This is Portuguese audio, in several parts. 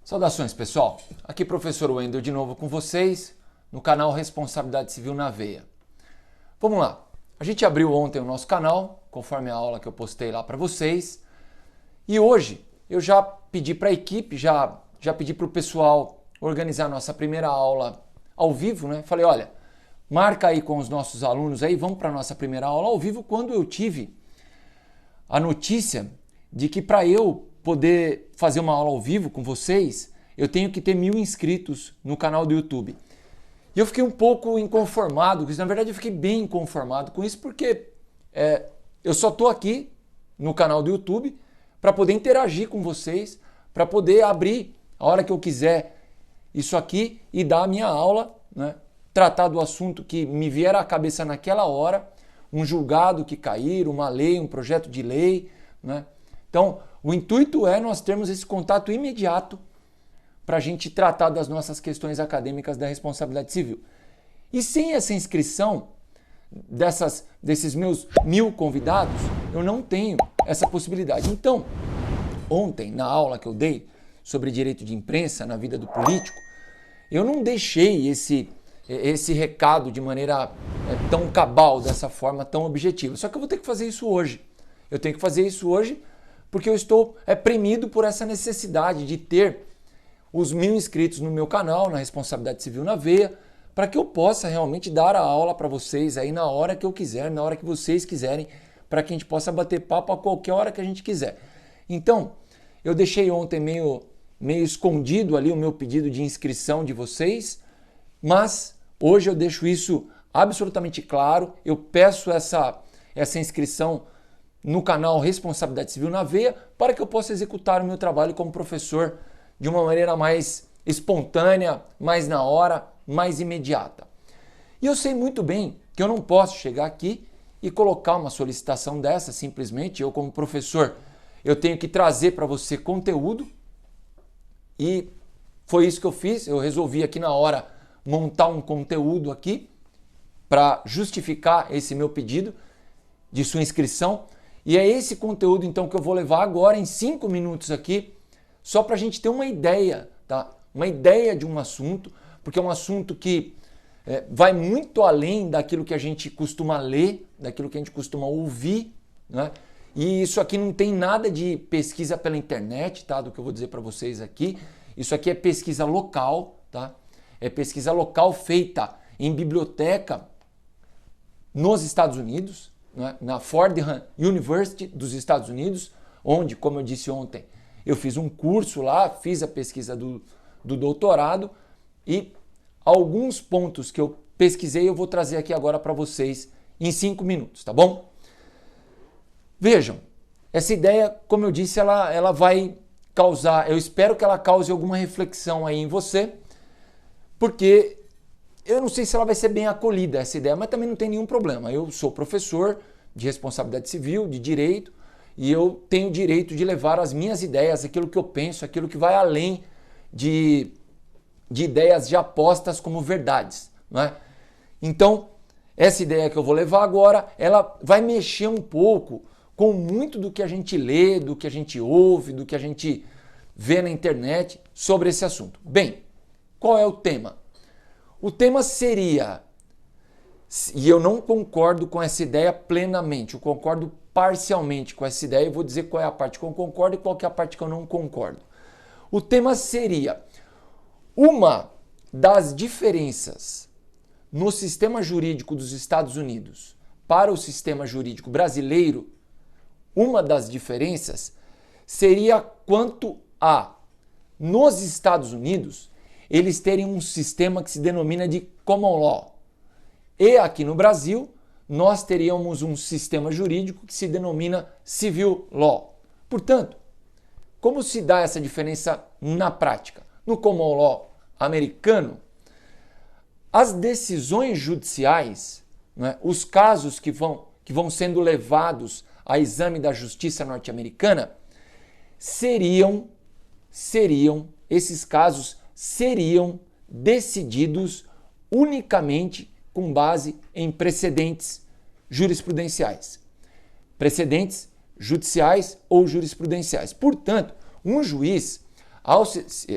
Saudações, pessoal. Aqui professor Wendel de novo com vocês no canal Responsabilidade Civil na Veia. Vamos lá. A gente abriu ontem o nosso canal, conforme a aula que eu postei lá para vocês. E hoje eu já pedi para a equipe, já pedi para o pessoal organizar a nossa primeira aula ao vivo, né? Falei, olha, marca aí com os nossos alunos aí, vamos para a nossa primeira aula ao vivo, quando eu tive a notícia de que para eu poder fazer uma aula ao vivo com vocês, eu tenho que ter 1000 inscritos no canal do YouTube. E eu fiquei um pouco inconformado com isso. Na verdade, eu fiquei bem inconformado com isso, porque eu só estou aqui no canal do YouTube para poder interagir com vocês, para poder abrir a hora que eu quiser isso aqui e dar a minha aula, né? Tratar do assunto que me vier à cabeça naquela hora, um julgado que cair, uma lei, um projeto de lei, né? Então, o intuito é nós termos esse contato imediato para a gente tratar das nossas questões acadêmicas da responsabilidade civil. E sem essa inscrição desses meus 1000 convidados, eu não tenho essa possibilidade. Então, ontem, na aula que eu dei sobre direito de imprensa na vida do político, eu não deixei esse recado de maneira tão cabal, dessa forma tão objetiva. Só que eu vou ter que fazer isso hoje. Eu tenho que fazer isso hoje porque eu estou premido por essa necessidade de ter os 1000 inscritos no meu canal, na Responsabilidade Civil na Veia, para que eu possa realmente dar a aula para vocês aí na hora que eu quiser, na hora que vocês quiserem, para que a gente possa bater papo a qualquer hora que a gente quiser. Então, eu deixei ontem meio escondido ali o meu pedido de inscrição de vocês, mas hoje eu deixo isso absolutamente claro. Eu peço essa inscrição no canal Responsabilidade Civil na Veia para que eu possa executar o meu trabalho como professor de uma maneira mais espontânea, mais na hora, mais imediata. E eu sei muito bem que eu não posso chegar aqui e colocar uma solicitação dessa, simplesmente eu como professor, eu tenho que trazer para você conteúdo e foi isso que eu fiz. Eu resolvi aqui na hora montar um conteúdo aqui para justificar esse meu pedido de sua inscrição. E é esse conteúdo então que eu vou levar agora em 5 minutos aqui, só para a gente ter uma ideia, tá? Uma ideia de um assunto, porque é um assunto que vai muito além daquilo que a gente costuma ler, daquilo que a gente costuma ouvir, né? E isso aqui não tem nada de pesquisa pela internet, tá? Do que eu vou dizer para vocês aqui. Isso aqui é pesquisa local, tá? É pesquisa local feita em biblioteca nos Estados Unidos, né? Na Fordham University dos Estados Unidos, onde, como eu disse ontem, eu fiz um curso lá, fiz a pesquisa do doutorado e alguns pontos que eu pesquisei eu vou trazer aqui agora para vocês em 5 minutos, tá bom? Vejam, essa ideia, como eu disse, ela vai causar, eu espero que ela cause alguma reflexão aí em você, porque eu não sei se ela vai ser bem acolhida, essa ideia, mas também não tem nenhum problema. Eu sou professor de responsabilidade civil, de direito, e eu tenho o direito de levar as minhas ideias, aquilo que eu penso, aquilo que vai além de ideias já postas como verdades, não é? Então, essa ideia que eu vou levar agora, ela vai mexer um pouco com muito do que a gente lê, do que a gente ouve, do que a gente vê na internet sobre esse assunto. Bem, qual é o tema? O tema seria, e eu não concordo com essa ideia plenamente, eu concordo parcialmente com essa ideia, eu vou dizer qual é a parte que eu concordo e qual é a parte que eu não concordo. O tema seria uma das diferenças no sistema jurídico dos Estados Unidos para o sistema jurídico brasileiro. Uma das diferenças seria quanto a, nos Estados Unidos, eles terem um sistema que se denomina de common law. E aqui no Brasil, nós teríamos um sistema jurídico que se denomina civil law. Portanto, como se dá essa diferença na prática? No common law americano, as decisões judiciais, né, os casos que vão sendo levados a exame da justiça norte-americana, esses casos seriam decididos unicamente com base em precedentes jurisprudenciais. Precedentes judiciais ou jurisprudenciais. Portanto, um juiz,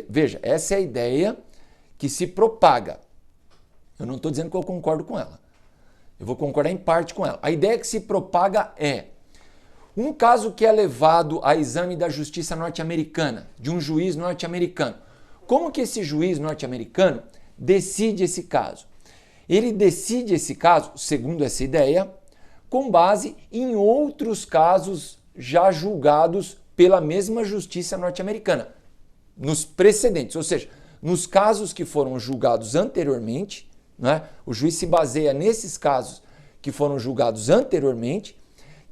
Veja, essa é a ideia que se propaga. Eu não estou dizendo que eu concordo com ela. Eu vou concordar em parte com ela. A ideia que se propaga é um caso que é levado a exame da justiça norte-americana, de um juiz norte-americano. Como que esse juiz norte-americano decide esse caso? Ele decide esse caso, segundo essa ideia, com base em outros casos já julgados pela mesma justiça norte-americana, nos precedentes, ou seja, nos casos que foram julgados anteriormente, né? O juiz se baseia nesses casos que foram julgados anteriormente,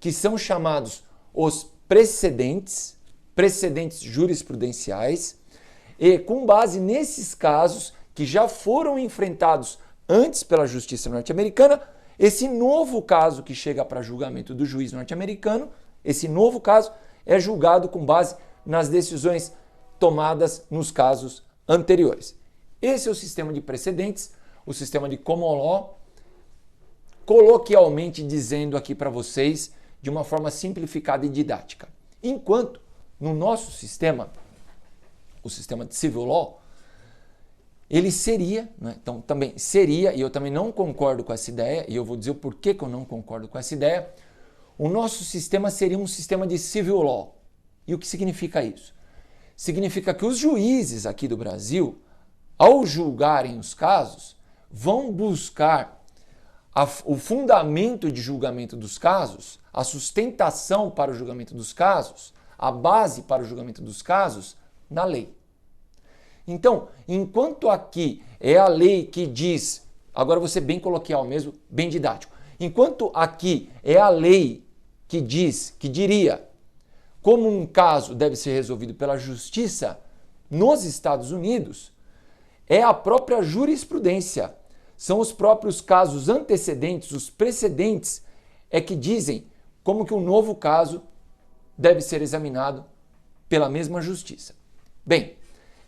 que são chamados os precedentes jurisprudenciais, e com base nesses casos que já foram enfrentados antes pela justiça norte-americana, esse novo caso que chega para julgamento do juiz norte-americano, esse novo caso é julgado com base nas decisões tomadas nos casos anteriores. Esse é o sistema de precedentes, o sistema de common law, coloquialmente dizendo aqui para vocês de uma forma simplificada e didática. Enquanto no nosso sistema, o sistema de civil law, ele seria, né? Então também seria, e eu também não concordo com essa ideia, e eu vou dizer o porquê que eu não concordo com essa ideia, o nosso sistema seria um sistema de civil law. E o que significa isso? Significa que os juízes aqui do Brasil, ao julgarem os casos, vão buscar o fundamento de julgamento dos casos, a sustentação para o julgamento dos casos, a base para o julgamento dos casos na lei. Então, enquanto aqui é a lei que diz, agora vou ser bem coloquial mesmo, bem didático, enquanto aqui é a lei que diz, que diria como um caso deve ser resolvido pela justiça nos Estados Unidos, é a própria jurisprudência. São os próprios casos antecedentes, os precedentes, é que dizem como que um novo caso deve ser examinado pela mesma justiça. Bem,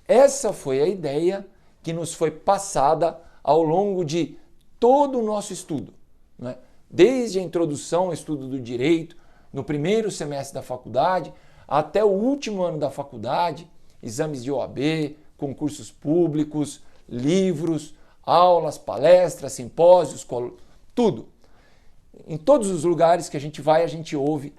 essa foi a ideia que nos foi passada ao longo de todo o nosso estudo, né? Desde a introdução ao estudo do direito, no primeiro semestre da faculdade, até o último ano da faculdade, exames de OAB, concursos públicos, livros, aulas, palestras, simpósios, tudo. Em todos os lugares que a gente vai, a gente ouve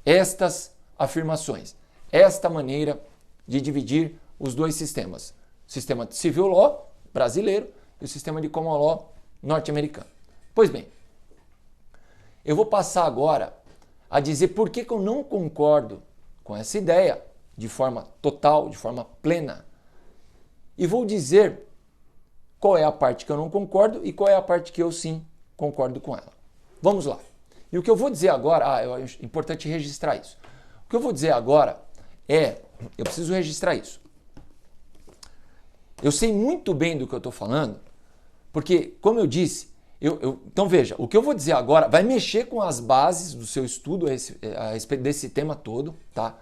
estas afirmações, esta maneira de dividir os dois sistemas, o sistema de civil law brasileiro e o sistema de common law norte-americano. Pois bem, eu vou passar agora a dizer por que eu não concordo com essa ideia de forma total, de forma plena, e vou dizer qual é a parte que eu não concordo e qual é a parte que eu sim concordo com ela. Vamos lá. E o que eu vou dizer agora, é importante registrar isso. O que eu vou dizer agora eu preciso registrar isso. Eu sei muito bem do que eu estou falando, porque, como eu disse, então veja, o que eu vou dizer agora vai mexer com as bases do seu estudo a respeito desse tema todo, tá?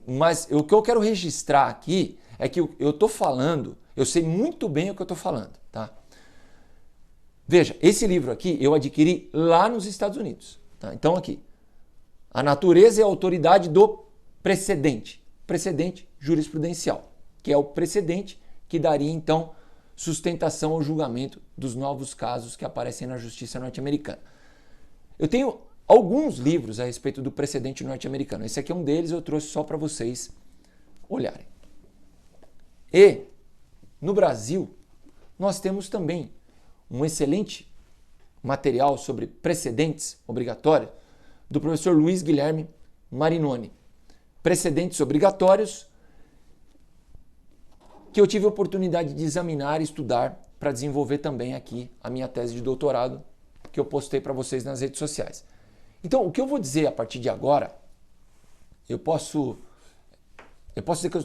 Mas o que eu quero registrar aqui é que eu estou falando, eu sei muito bem o que eu estou falando, tá? Veja, esse livro aqui eu adquiri lá nos Estados Unidos, tá? Então aqui, a natureza e a autoridade do precedente jurisprudencial, que é o precedente que daria então sustentação ao julgamento dos novos casos que aparecem na justiça norte-americana. Eu tenho alguns livros a respeito do precedente norte-americano. Esse aqui é um deles, eu trouxe só para vocês olharem. E no Brasil, nós temos também um excelente material sobre precedentes obrigatórios do professor Luiz Guilherme Marinoni. Precedentes obrigatórios que eu tive a oportunidade de examinar e estudar para desenvolver também aqui a minha tese de doutorado que eu postei para vocês nas redes sociais. Então, o que eu vou dizer a partir de agora, eu posso dizer que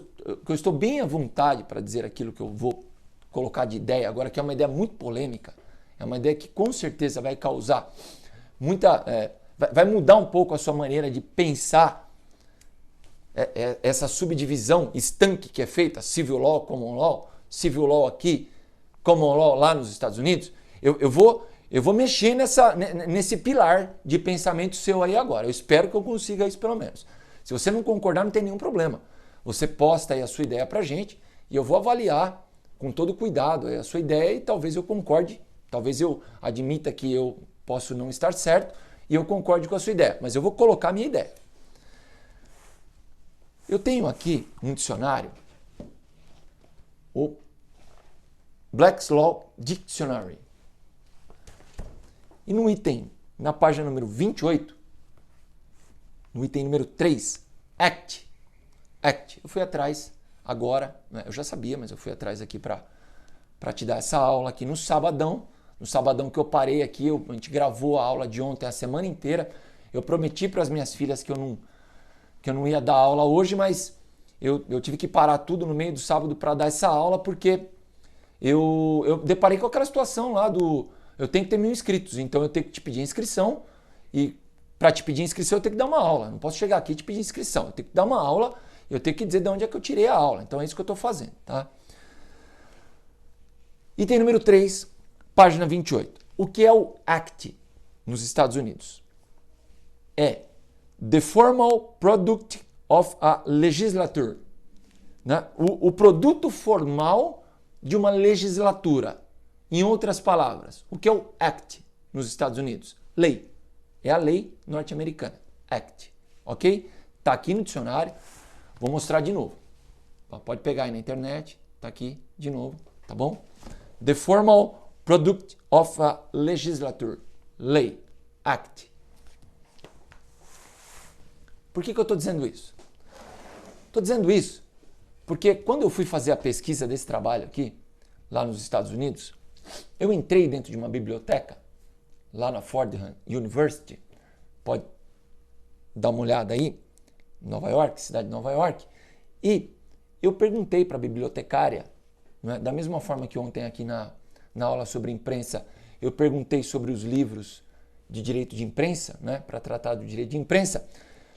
eu estou bem à vontade para dizer aquilo que eu vou colocar de ideia agora, que é uma ideia muito polêmica, é uma ideia que com certeza vai causar vai mudar um pouco a sua maneira de pensar essa subdivisão estanque que é feita, civil law, common law, civil law aqui, common law lá nos Estados Unidos. Eu vou mexer nesse pilar de pensamento seu aí agora. Eu espero que eu consiga isso pelo menos. Se você não concordar, não tem nenhum problema. você posta aí a sua ideia pra gente e eu vou avaliar com todo cuidado a sua ideia e talvez eu concorde, talvez eu admita que eu posso não estar certo e eu concorde com a sua ideia, mas eu vou colocar a minha ideia. Eu tenho aqui um dicionário, o Black's Law Dictionary. E no item, na página número 28, no item número 3, Act. Eu fui atrás agora, né, eu já sabia, mas eu fui atrás aqui para te dar essa aula aqui no sabadão que eu parei aqui, a gente gravou a aula de ontem a semana inteira. Eu prometi para as minhas filhas que eu não ia dar aula hoje, mas eu tive que parar tudo no meio do sábado para dar essa aula, porque eu deparei com aquela situação lá eu tenho que ter 1.000 inscritos, então eu tenho que te pedir inscrição e para te pedir inscrição eu tenho que dar uma aula. Não posso chegar aqui e te pedir inscrição, eu tenho que dar uma aula, eu tenho que dizer de onde é que eu tirei a aula. Então é isso que eu estou fazendo, tá? Item número 3, página 28. O que é o ACT nos Estados Unidos? É the formal product of a legislature. Né? O produto formal de uma legislatura. Em outras palavras, o que é o ACT nos Estados Unidos? Lei. É a lei norte-americana. ACT. Ok? Está aqui no dicionário. Vou mostrar de novo. Pode pegar aí na internet. Está aqui de novo. Tá bom? The formal product of a legislature. Lei. ACT. Por que eu estou dizendo isso? Estou dizendo isso porque quando eu fui fazer a pesquisa desse trabalho aqui, lá nos Estados Unidos, eu entrei dentro de uma biblioteca, lá na Fordham University, pode dar uma olhada aí, Nova York, cidade de Nova York, e eu perguntei para a bibliotecária, né, da mesma forma que ontem aqui na aula sobre imprensa, eu perguntei sobre os livros de direito de imprensa, né, para tratar do direito de imprensa.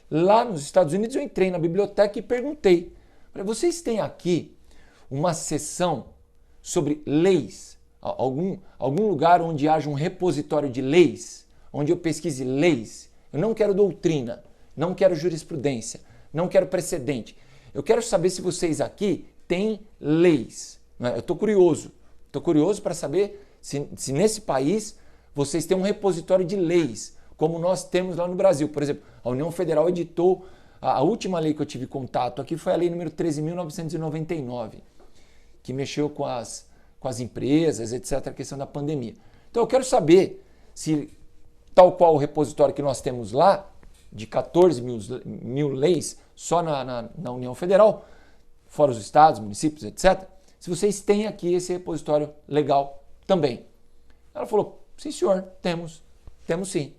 Lá nos Estados Unidos eu entrei na biblioteca e perguntei, vocês têm aqui uma seção sobre leis? Algum lugar onde haja um repositório de leis, onde eu pesquise leis? Eu não quero doutrina, não quero jurisprudência, não quero precedente. Eu quero saber se vocês aqui têm leis. Eu estou curioso para saber se nesse país vocês têm um repositório de leis, como nós temos lá no Brasil. Por exemplo, a União Federal editou, a última lei que eu tive contato aqui foi a lei número 13.999, que mexeu com as empresas, etc., a questão da pandemia. Então eu quero saber se, tal qual o repositório que nós temos lá, de 14 mil leis, só na União Federal, fora os estados, municípios, etc., se vocês têm aqui esse repositório legal também. Ela falou, sim senhor, temos sim.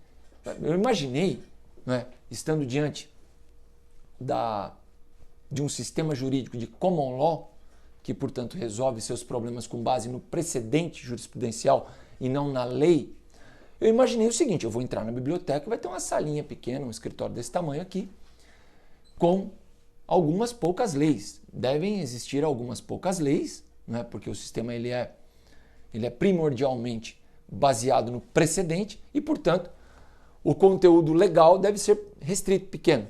Eu imaginei, né, estando diante de um sistema jurídico de common law, que, portanto, resolve seus problemas com base no precedente jurisprudencial e não na lei, eu imaginei o seguinte, eu vou entrar na biblioteca, vai ter uma salinha pequena, um escritório desse tamanho aqui, com algumas poucas leis. Devem existir algumas poucas leis, né, porque o sistema ele é primordialmente baseado no precedente e, portanto, o conteúdo legal deve ser restrito, pequeno.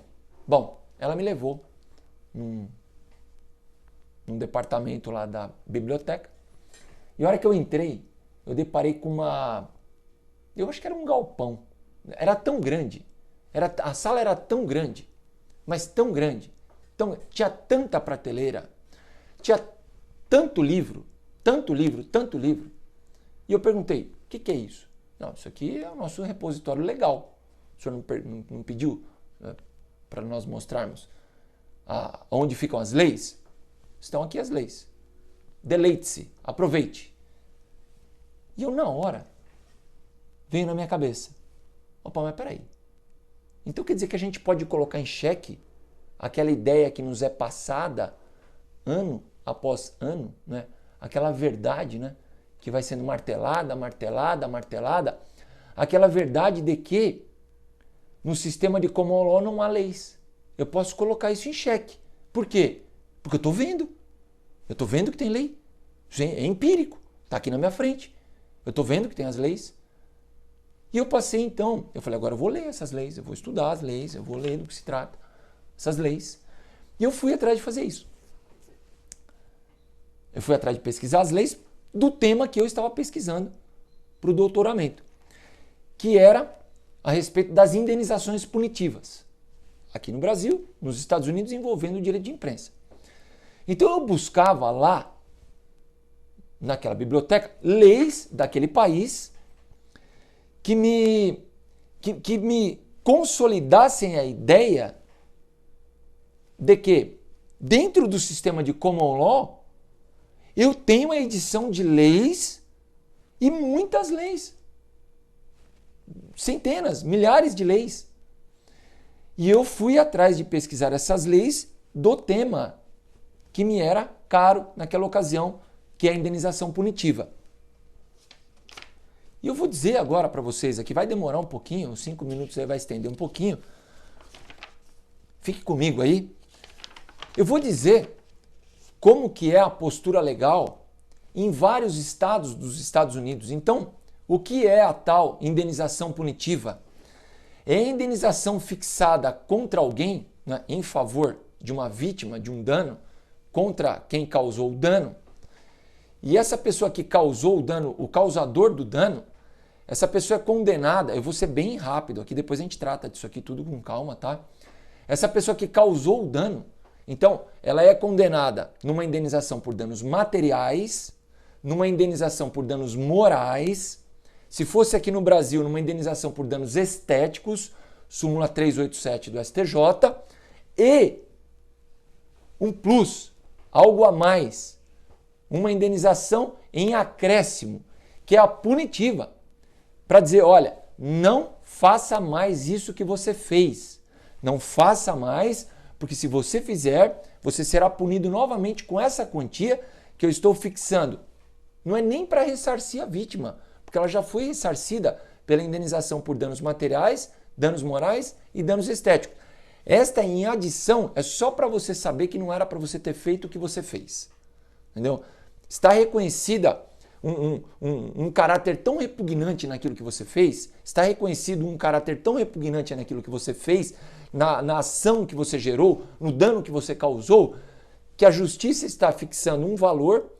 Bom, ela me levou num departamento lá da biblioteca e a hora que eu entrei, eu deparei com eu acho que era um galpão. Era tão grande, a sala era tão grande, mas tão grande, tinha tanta prateleira, tinha tanto livro, e eu perguntei, o que é isso? Não, isso aqui é o nosso repositório legal. O senhor não pediu para nós mostrarmos onde ficam as leis? Estão aqui as leis. Deleite-se, aproveite. E eu, na hora, veio na minha cabeça, opa, mas peraí. Então quer dizer que a gente pode colocar em xeque aquela ideia que nos é passada ano após ano, né? Aquela verdade, né? Que vai sendo martelada, aquela verdade de que no sistema de common law não há leis. Eu posso colocar isso em xeque. Por quê? Porque eu estou vendo. Eu estou vendo que tem lei. Isso é empírico. Está aqui na minha frente. Eu estou vendo que tem as leis. E eu passei então, eu falei, agora eu vou ler essas leis, eu vou estudar as leis, eu vou ler do que se trata, essas leis. E eu fui atrás de fazer isso. Eu fui atrás de pesquisar as leis do tema que eu estava pesquisando para o doutoramento, que era a respeito das indenizações punitivas, aqui no Brasil, nos Estados Unidos, envolvendo o direito de imprensa. Então eu buscava lá, naquela biblioteca, leis daquele país que me consolidassem a ideia de que, dentro do sistema de common law, eu tenho a edição de leis e muitas leis. Centenas, milhares de leis. E eu fui atrás de pesquisar essas leis do tema que me era caro naquela ocasião, que é a indenização punitiva. E eu vou dizer agora para vocês aqui, vai demorar um pouquinho, uns 5 minutos aí vai estender um pouquinho. Fique comigo aí. Eu vou dizer como que é a postura legal em vários estados dos Estados Unidos. Então, o que é a tal indenização punitiva? É a indenização fixada contra alguém, né, em favor de uma vítima de um dano, contra quem causou o dano. E essa pessoa que causou o dano, o causador do dano, essa pessoa é condenada, eu vou ser bem rápido aqui, depois a gente trata disso aqui tudo com calma, tá? Essa pessoa que causou o dano, então, ela é condenada numa indenização por danos materiais, numa indenização por danos morais, se fosse aqui no Brasil, numa indenização por danos estéticos, súmula 387 do STJ, e um plus, algo a mais, uma indenização em acréscimo, que é a punitiva, para dizer, olha, não faça mais isso que você fez, não faça mais, porque se você fizer, você será punido novamente com essa quantia que eu estou fixando. Não é nem para ressarcir a vítima, porque ela já foi ressarcida pela indenização por danos materiais, danos morais e danos estéticos. Esta em adição é só para você saber que não era para você ter feito o que você fez. Entendeu? Está reconhecida um caráter tão repugnante naquilo que você fez, está reconhecido um caráter tão repugnante naquilo que você fez, na ação que você gerou, no dano que você causou, que a justiça está fixando um valor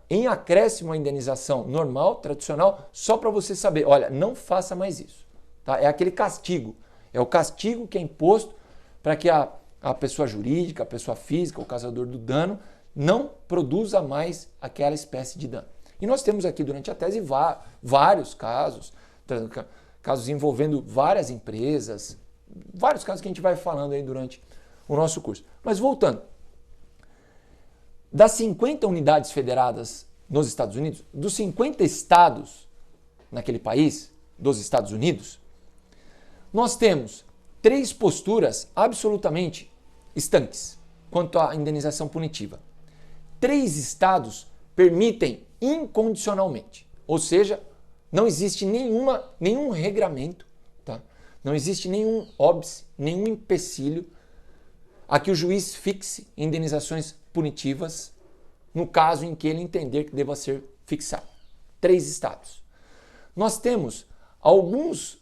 em acréscimo à indenização normal, tradicional, só para você saber, olha, não faça mais isso. Tá? É aquele castigo, é o castigo que é imposto para que a pessoa jurídica, a pessoa física, o causador do dano, não produza mais aquela espécie de dano. E nós temos aqui durante a tese vários casos, casos envolvendo várias empresas, vários casos que a gente vai falando aí durante o nosso curso. Mas voltando, das 50 unidades federadas nos Estados Unidos, dos 50 estados naquele país, dos Estados Unidos, nós temos 3 posturas absolutamente estanques quanto à indenização punitiva. 3 estados permitem incondicionalmente, ou seja, não existe nenhum regramento, tá? Não existe nenhum óbice, nenhum empecilho a que o juiz fixe indenizações punitivas no caso em que ele entender que deva ser fixado. 3 estados. Nós temos alguns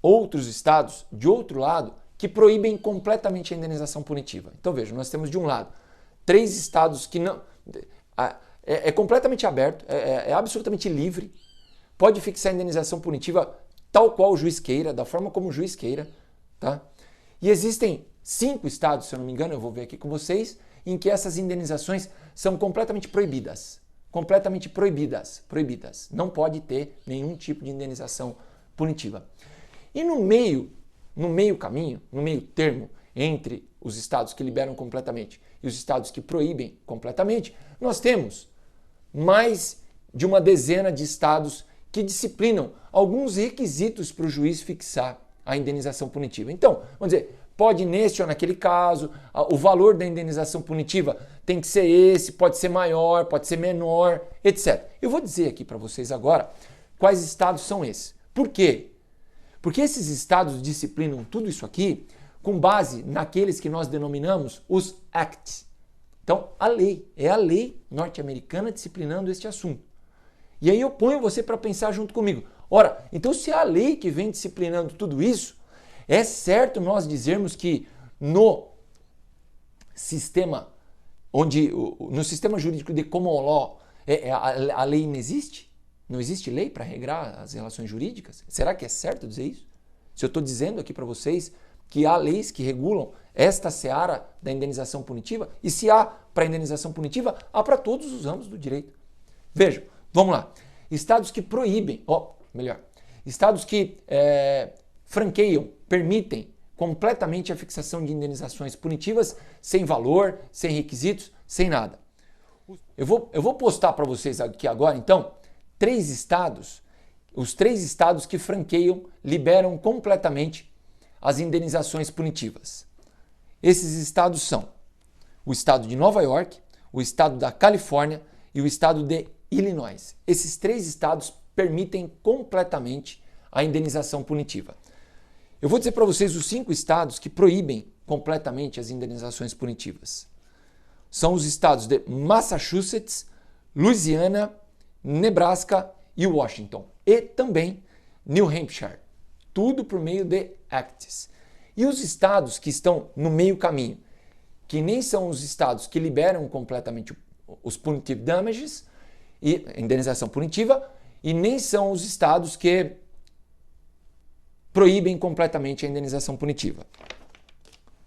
outros estados, de outro lado, que proíbem completamente a indenização punitiva. Então veja, nós temos de um lado 3 estados que não... É completamente aberto, é absolutamente livre, pode fixar a indenização punitiva tal qual o juiz queira, da forma como o juiz queira, tá? E existem 5 estados, se eu não me engano, eu vou ver aqui com vocês, em que essas indenizações são completamente proibidas. Completamente proibidas. Não pode ter nenhum tipo de indenização punitiva. E no meio caminho, no meio termo, entre os estados que liberam completamente e os estados que proíbem completamente, nós temos mais de uma dezena de estados que disciplinam alguns requisitos para o juiz fixar a indenização punitiva. Então, vamos dizer, pode neste ou naquele caso, o valor da indenização punitiva tem que ser esse, pode ser maior, pode ser menor, etc. Eu vou dizer aqui para vocês agora quais estados são esses. Por quê? Porque esses estados disciplinam tudo isso aqui com base naqueles que nós denominamos os acts. Então, é a lei norte-americana disciplinando este assunto. E aí eu ponho você para pensar junto comigo. Ora, então se é a lei que vem disciplinando tudo isso, é certo nós dizermos que sistema onde no sistema jurídico de common law a lei inexiste? Não existe lei para regrar as relações jurídicas? Será que é certo dizer isso? Se eu estou dizendo aqui para vocês que há leis que regulam esta seara da indenização punitiva, e se há para indenização punitiva, há para todos os ramos do direito. Vejam, vamos lá. Estados que proíbem, estados que franqueiam, permitem completamente a fixação de indenizações punitivas sem valor, sem requisitos, sem nada. Eu vou postar para vocês aqui agora, então, os três estados que franqueiam, liberam completamente as indenizações punitivas. Esses estados são o estado de Nova York, o estado da Califórnia e o estado de Illinois. Esses 3 estados permitem completamente a indenização punitiva. Eu vou dizer para vocês os 5 estados que proíbem completamente as indenizações punitivas. São os estados de Massachusetts, Louisiana, Nebraska e Washington. E também New Hampshire. Tudo por meio de acts. E os estados que estão no meio caminho, que nem são os estados que liberam completamente os punitive damages, e indenização punitiva, e nem são os estados que proíbem completamente a indenização punitiva.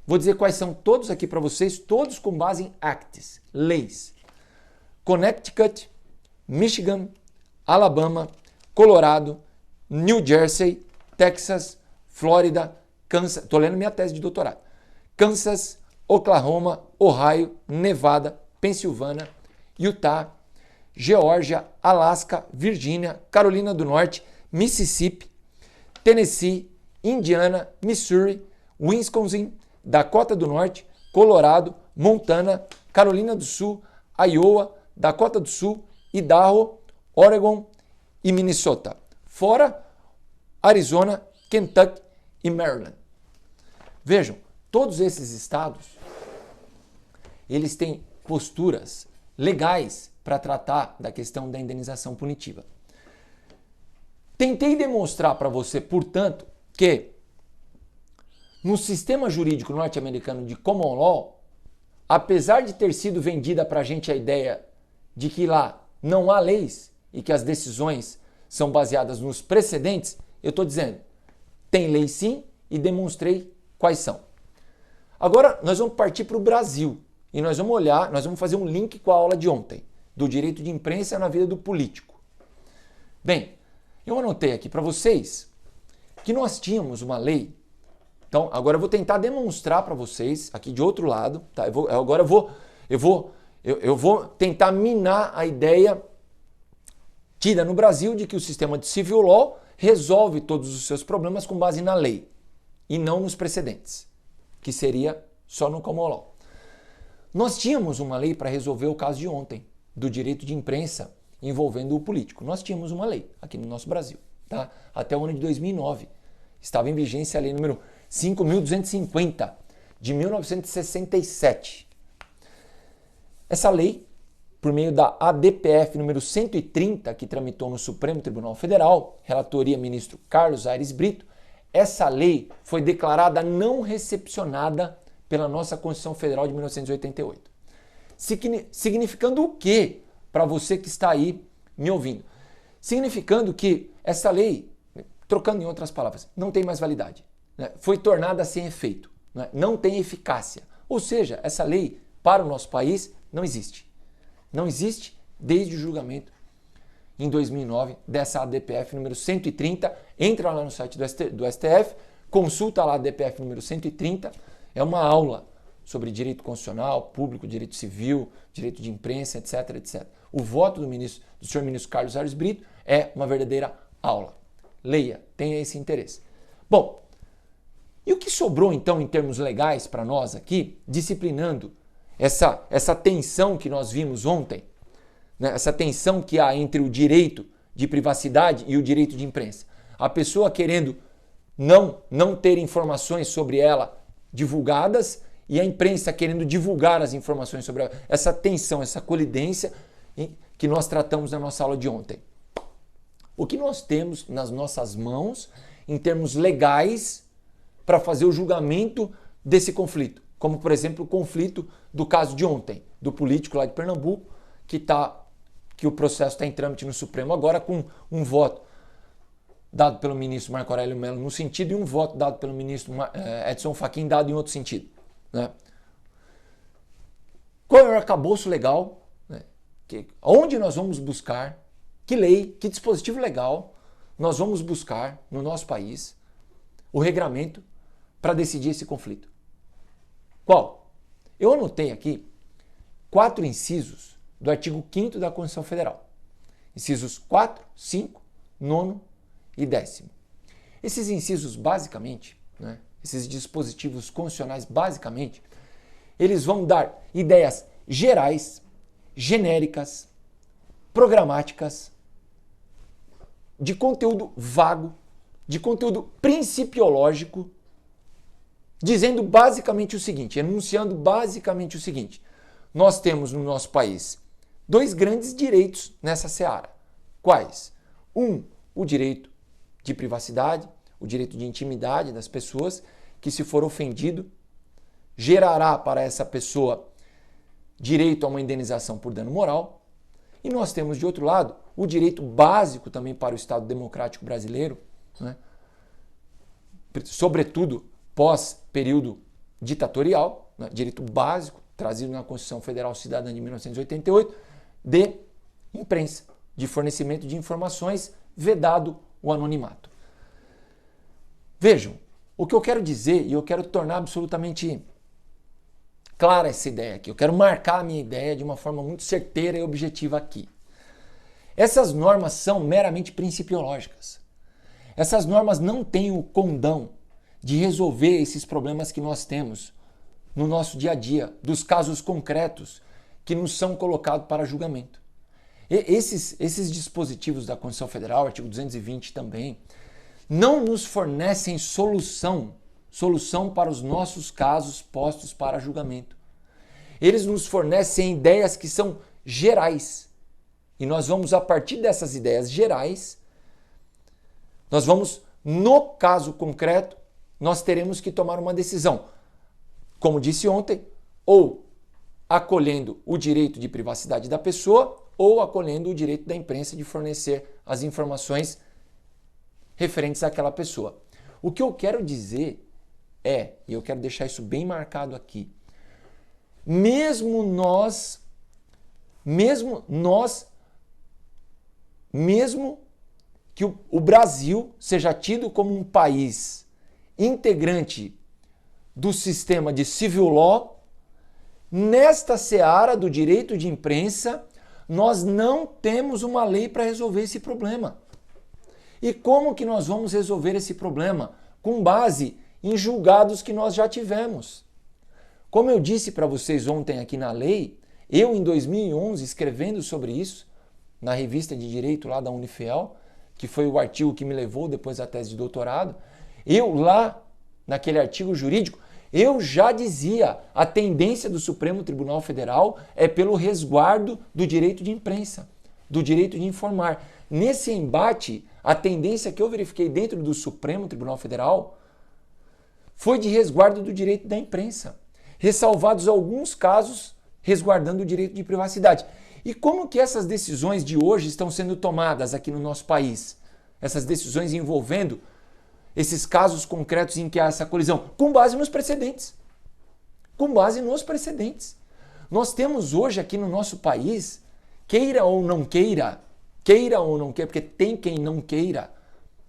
Vou dizer quais são todos aqui para vocês, todos com base em acts, leis. Connecticut, Michigan, Alabama, Colorado, New Jersey, Texas, Flórida, Kansas, estou lendo minha tese de doutorado, Kansas, Oklahoma, Ohio, Nevada, Pensilvânia, Utah, Geórgia, Alasca, Virgínia, Carolina do Norte, Mississippi, Tennessee, Indiana, Missouri, Wisconsin, Dakota do Norte, Colorado, Montana, Carolina do Sul, Iowa, Dakota do Sul, Idaho, Oregon e Minnesota. Fora Arizona, Kentucky e Maryland. Vejam, todos esses estados, eles têm posturas legais para tratar da questão da indenização punitiva. Tentei demonstrar para você, portanto, que no sistema jurídico norte-americano de common law, apesar de ter sido vendida para a gente a ideia de que lá não há leis e que as decisões são baseadas nos precedentes, eu estou dizendo, tem lei sim e demonstrei quais são. Agora nós vamos partir para o Brasil e nós vamos fazer um link com a aula de ontem, do direito de imprensa na vida do político. Bem, eu anotei aqui para vocês que nós tínhamos uma lei. Então, agora eu vou tentar demonstrar para vocês, aqui de outro lado, tá? Eu vou tentar minar a ideia tida no Brasil de que o sistema de civil law resolve todos os seus problemas com base na lei e não nos precedentes, que seria só no common law. Nós tínhamos uma lei para resolver o caso de ontem, do direito de imprensa envolvendo o político. Nós tínhamos uma lei aqui no nosso Brasil, tá? Até o ano de 2009. Estava em vigência a lei número 5.250, de 1967. Essa lei, por meio da ADPF número 130, que tramitou no Supremo Tribunal Federal, relatoria ministro Carlos Aires Brito, essa lei foi declarada não recepcionada pela nossa Constituição Federal de 1988. Significando o quê para você que está aí me ouvindo? Significando que essa lei, trocando em outras palavras, não tem mais validade, né? Foi tornada sem efeito, né? Não tem eficácia. Ou seja, essa lei para o nosso país não existe. Não existe desde o julgamento em 2009 dessa ADPF número 130. Entra lá no site do STF, consulta lá a ADPF número 130. É uma aula sobre direito constitucional, público, direito civil, direito de imprensa, etc, etc. O voto do senhor ministro Carlos Aires Brito é uma verdadeira aula. Leia, tenha esse interesse. Bom, e o que sobrou então em termos legais para nós aqui, disciplinando essa tensão que nós vimos ontem, né? Essa tensão que há entre o direito de privacidade e o direito de imprensa. A pessoa querendo não ter informações sobre ela divulgadas e a imprensa querendo divulgar as informações sobre ela. Essa tensão, essa colidência que nós tratamos na nossa aula de ontem. O que nós temos nas nossas mãos em termos legais para fazer o julgamento desse conflito? como por exemplo o conflito do caso de ontem, do político lá de Pernambuco, que o processo está em trâmite no Supremo agora com um voto dado pelo ministro Marco Aurélio Mello num sentido e um voto dado pelo ministro Edson Fachin dado em outro sentido. Né? Qual é o arcabouço legal? Né? Onde nós vamos buscar, que lei, que dispositivo legal nós vamos buscar no nosso país o regramento para decidir esse conflito? Qual? Eu anotei aqui 4 incisos do artigo 5º da Constituição Federal. Incisos 4, 5, 9 e 10º. Esses incisos, basicamente, né, esses dispositivos constitucionais, basicamente, eles vão dar ideias gerais, genéricas, programáticas, de conteúdo vago, de conteúdo principiológico, dizendo basicamente o seguinte, enunciando basicamente o seguinte: nós temos no nosso país 2 grandes direitos nessa seara. Quais? O direito de privacidade, o direito de intimidade das pessoas, que se for ofendido, gerará para essa pessoa direito a uma indenização por dano moral. E nós temos, de outro lado, o direito básico também para o Estado Democrático Brasileiro, né? Sobretudo pós-período ditatorial, né? Direito básico, trazido na Constituição Federal Cidadã de 1988, de imprensa, de fornecimento de informações, vedado o anonimato. Vejam, o que eu quero dizer, e eu quero tornar absolutamente clara essa ideia aqui, eu quero marcar a minha ideia de uma forma muito certeira e objetiva aqui. Essas normas são meramente principiológicas. Essas normas não têm o condão de resolver esses problemas que nós temos no nosso dia a dia, dos casos concretos que nos são colocados para julgamento. Esses dispositivos da Constituição Federal, artigo 220 também, não nos fornecem solução para os nossos casos postos para julgamento. Eles nos fornecem ideias que são gerais. E nós vamos, a partir dessas ideias gerais, nós vamos, no caso concreto, nós teremos que tomar uma decisão. Como disse ontem, ou acolhendo o direito de privacidade da pessoa, ou acolhendo o direito da imprensa de fornecer as informações referentes àquela pessoa. O que eu quero dizer e eu quero deixar isso bem marcado aqui, mesmo que o Brasil seja tido como um país integrante do sistema de civil law, nesta seara do direito de imprensa, nós não temos uma lei para resolver esse problema. E como que nós vamos resolver esse problema? Com base em julgados que nós já tivemos. Como eu disse para vocês ontem aqui na lei, eu em 2011 escrevendo sobre isso, na revista de direito lá da Unifel, que foi o artigo que me levou depois à tese de doutorado, eu lá, naquele artigo jurídico, eu já dizia, a tendência do Supremo Tribunal Federal é pelo resguardo do direito de imprensa, do direito de informar. Nesse embate, a tendência que eu verifiquei dentro do Supremo Tribunal Federal foi de resguardo do direito da imprensa, ressalvados alguns casos resguardando o direito de privacidade. E como que essas decisões de hoje estão sendo tomadas aqui no nosso país? Essas decisões envolvendo esses casos concretos em que há essa colisão? Com base nos precedentes. Com base nos precedentes. Nós temos hoje aqui no nosso país, queira ou não queira, porque tem quem não queira,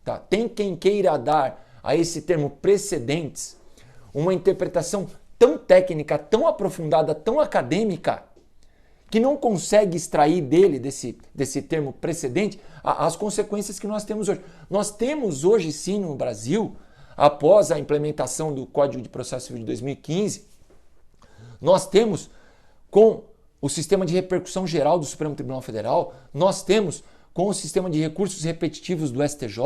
tá? Tem quem queira dar a esse termo precedentes uma interpretação tão técnica, tão aprofundada, tão acadêmica, que não consegue extrair dele, desse termo precedente, as consequências que nós temos hoje. Nós temos hoje sim no Brasil, após a implementação do Código de Processo Civil de 2015, nós temos com o sistema de repercussão geral do Supremo Tribunal Federal, nós temos com o sistema de recursos repetitivos do STJ,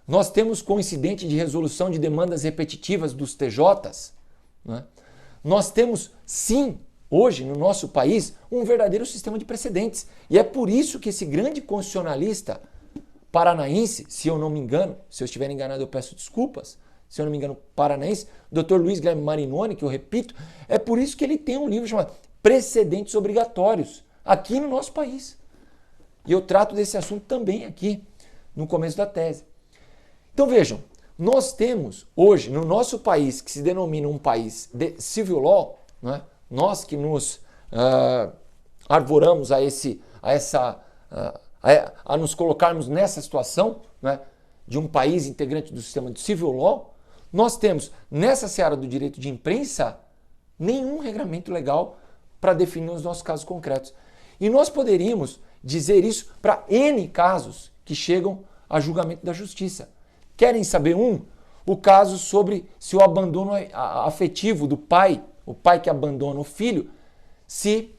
nós temos com o incidente de resolução de demandas repetitivas dos TJs, né? Nós temos sim, hoje no nosso país, um verdadeiro sistema de precedentes. E é por isso que esse grande constitucionalista paranaense, se eu não me engano, se eu estiver enganado eu peço desculpas, se eu não me engano, paranaense, Dr. Luiz Guilherme Marinoni, que eu repito, é por isso que ele tem um livro chamado Precedentes Obrigatórios, aqui no nosso país. E eu trato desse assunto também aqui, no começo da tese. Então vejam, nós temos hoje, no nosso país, que se denomina um país de civil law, né, nós que nos arvoramos a nos colocarmos nessa situação, né, de um país integrante do sistema de civil law, nós temos nessa seara do direito de imprensa nenhum regramento legal para definir os nossos casos concretos. E nós poderíamos dizer isso para N casos que chegam a julgamento da justiça. Querem saber o caso sobre se o abandono afetivo do pai, o pai que abandona o filho, se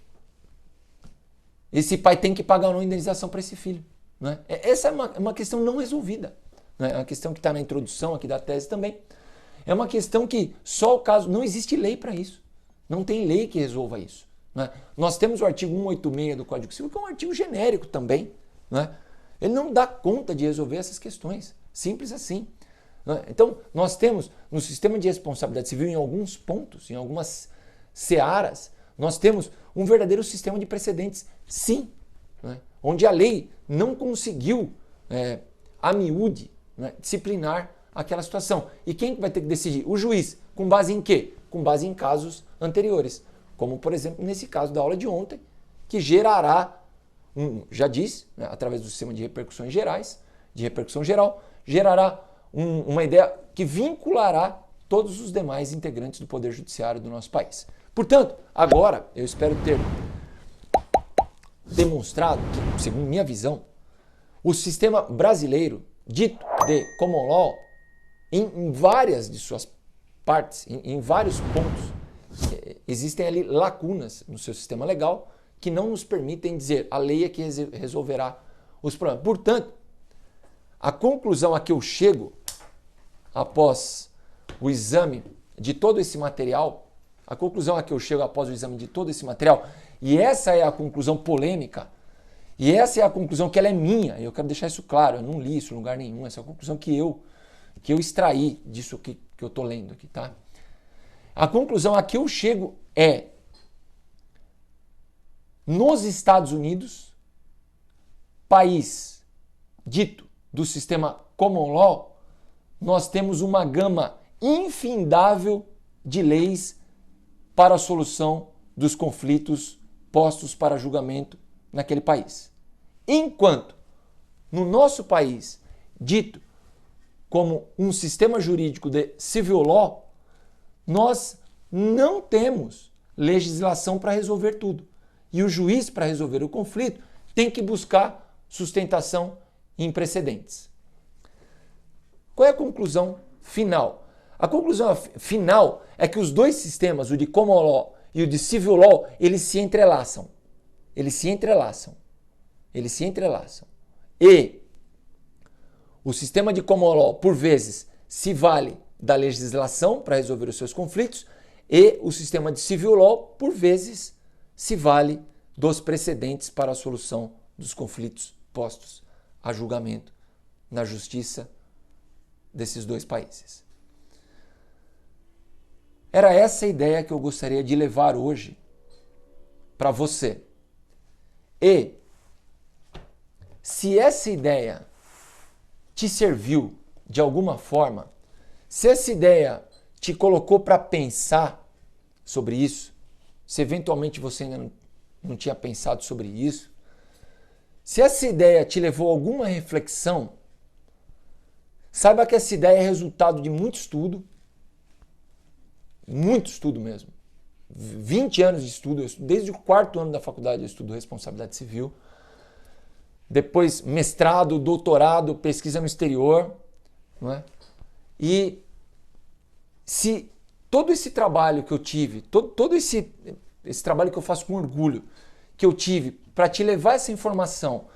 esse pai tem que pagar uma indenização para esse filho. Né? Essa é uma questão não resolvida. Né? É uma questão que está na introdução aqui da tese também. É uma questão que só o caso... Não existe lei para isso. Não tem lei que resolva isso. Né? Nós temos o artigo 186 do Código Civil, que é um artigo genérico também. Né? Ele não dá conta de resolver essas questões. Simples assim. Né? Então, nós temos no sistema de responsabilidade civil, em alguns pontos, em algumas searas, nós temos um verdadeiro sistema de precedentes, sim. Né? Onde a lei não conseguiu, a miúde, né, disciplinar aquela situação. E quem vai ter que decidir? O juiz. Com base em quê? Com base em casos anteriores. Como, por exemplo, nesse caso da aula de ontem, que gerará, já disse, né, através do sistema de repercussões gerais, de repercussão geral, gerará uma ideia que vinculará todos os demais integrantes do Poder Judiciário do nosso país. Portanto, agora eu espero ter demonstrado que, segundo minha visão, o sistema brasileiro, dito de common law, em várias de suas partes, em vários pontos, existem ali lacunas no seu sistema legal que não nos permitem dizer a lei é que resolverá os problemas. Portanto, a conclusão a que eu chego após o exame de todo esse material, e essa é a conclusão polêmica, e essa é a conclusão que ela é minha, e eu quero deixar isso claro, eu não li isso em lugar nenhum, essa é a conclusão que eu extraí disso que eu estou lendo aqui, tá? A conclusão a que eu chego é: nos Estados Unidos, país dito do sistema common law, nós temos uma gama infindável de leis para a solução dos conflitos postos para julgamento naquele país. Enquanto no nosso país, dito como um sistema jurídico de civil law, nós não temos legislação para resolver tudo. E o juiz, para resolver o conflito, tem que buscar sustentação em precedentes. Qual é a conclusão final? A conclusão final é que os dois sistemas, o de common law e o de civil law, eles se entrelaçam. E o sistema de common law, por vezes, se vale da legislação para resolver os seus conflitos, e o sistema de civil law, por vezes, se vale dos precedentes para a solução dos conflitos postos a julgamento na justiça desses dois países. Era essa a ideia que eu gostaria de levar hoje para você. E se essa ideia te serviu de alguma forma, se essa ideia te colocou para pensar sobre isso, se eventualmente você ainda não tinha pensado sobre isso, se essa ideia te levou a alguma reflexão, saiba que essa ideia é resultado de muito estudo mesmo. 20 anos de estudo, desde o 4º ano da faculdade eu estudo responsabilidade civil, depois mestrado, doutorado, pesquisa no exterior, não é? E se todo esse trabalho que eu tive, todo esse trabalho que eu faço com orgulho, que eu tive para te levar essa informação,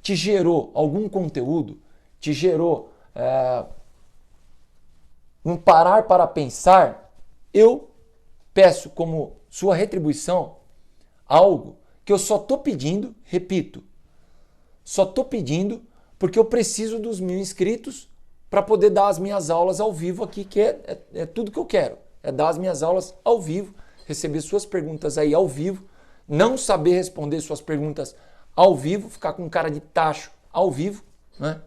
te gerou algum conteúdo, te gerou um parar para pensar, eu peço como sua retribuição algo que eu só estou pedindo, repito, só estou pedindo porque eu preciso dos 1000 inscritos para poder dar as minhas aulas ao vivo aqui, que é tudo que eu quero. É dar as minhas aulas ao vivo, receber suas perguntas aí ao vivo, não saber responder suas perguntas ao vivo, ficar com cara de tacho ao vivo, né?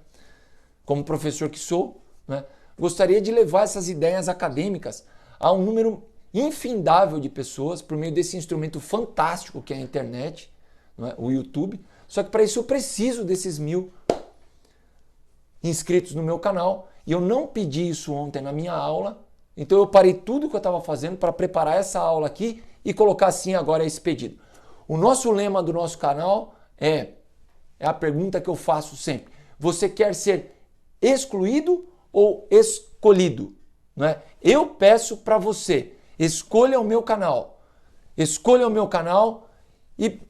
Como professor que sou, né? Gostaria de levar essas ideias acadêmicas a um número infindável de pessoas por meio desse instrumento fantástico que é a internet, não é? O YouTube. Só que para isso eu preciso desses 1000 inscritos no meu canal e eu não pedi isso ontem na minha aula, então eu parei tudo que eu estava fazendo para preparar essa aula aqui e colocar assim agora esse pedido. O nosso lema do nosso canal é a pergunta que eu faço sempre: você quer ser excluído ou escolhido? Não é? Eu peço para você, escolha o meu canal. Escolha o meu canal e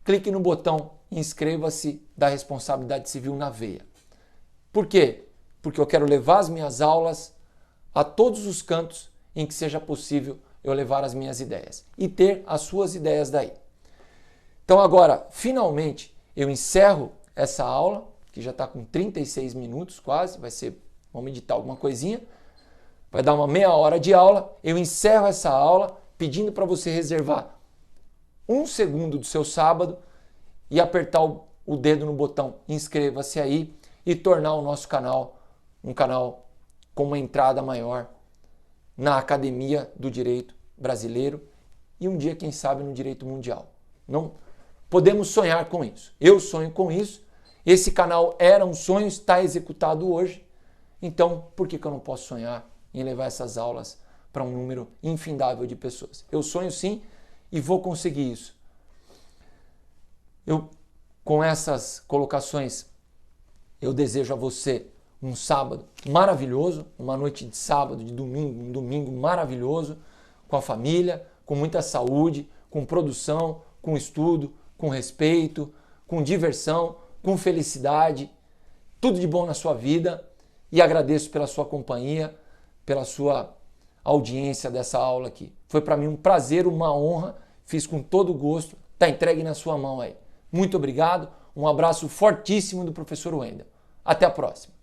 clique no botão inscreva-se da Responsabilidade Civil na Veia. Por quê? Porque eu quero levar as minhas aulas a todos os cantos em que seja possível eu levar as minhas ideias e ter as suas ideias daí. Então agora, finalmente, eu encerro essa aula, que já está com 36 minutos quase, vamos editar alguma coisinha, vai dar uma meia hora de aula, eu encerro essa aula pedindo para você reservar 1 segundo do seu sábado e apertar o dedo no botão inscreva-se aí e tornar o nosso canal um canal com uma entrada maior na academia do direito brasileiro e um dia, quem sabe, no direito mundial. Não podemos sonhar com isso. Eu sonho com isso. Esse canal era um sonho, está executado hoje. Então, por que eu não posso sonhar em levar essas aulas para um número infindável de pessoas? Eu sonho sim e vou conseguir isso. Com essas colocações, eu desejo a você um sábado maravilhoso, uma noite de sábado, de domingo, um domingo maravilhoso, com a família, com muita saúde, com produção, com estudo, com respeito, com diversão, com felicidade, tudo de bom na sua vida, e agradeço pela sua companhia, pela sua audiência dessa aula aqui. Foi para mim um prazer, uma honra, fiz com todo gosto, está entregue na sua mão aí. Muito obrigado, um abraço fortíssimo do professor Wendel. Até a próxima.